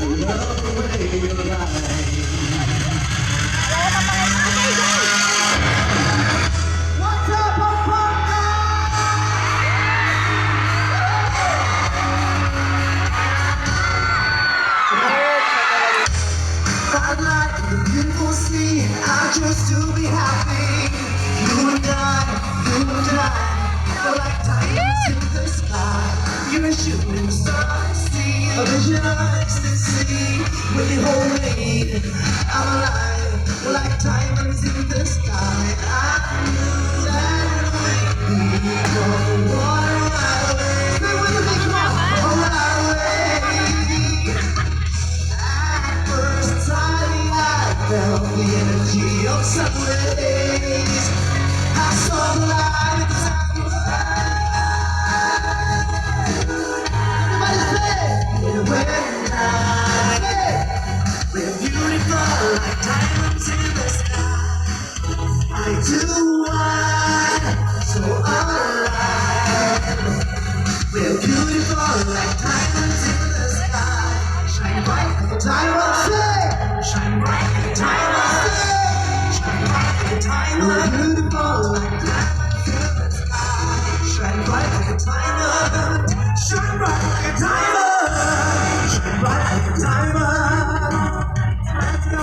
love the way you lie. What's up, I'd like the beautiful scene, I just to be happy. You and I, like diamonds in the sky. You're a shooting star, see a vision of ecstasy. When you hold me, I'm alive, like diamonds in the sky. I knew that we'd be the one right away. Stay with me, come on, right away. First time I felt the energy of sun rays, I saw the light inside your eyes. Everybody say, when we're beautiful like diamonds in the sky. I do want so alive. We're beautiful like diamonds in the sky. Shine bright like a diamond, say. Shine bright like a diamond, say. Shine bright like a diamond. We're beautiful like diamonds in the sky. Shine bright like a diamond. Shine bright like a diamond. Shine bright like a diamond. Let's go.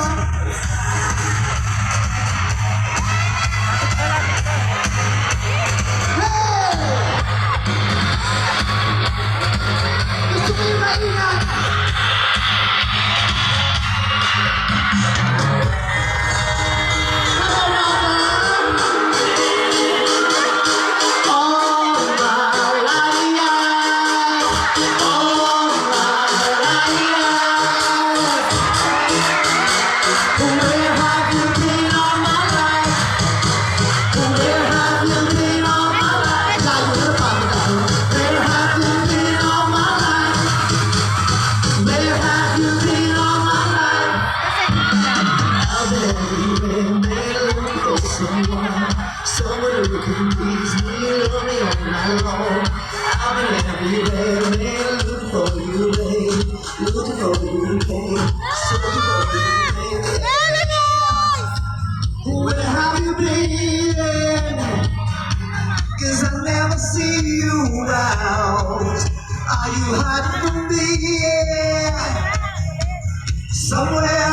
Someone who can please me, love me all night long. I've been everywhere, man, looking for you, babe. Looking for you, babe. Searching for you, babe. Where have you been? 'Cause I never see you out. Are you hiding from me? Somewhere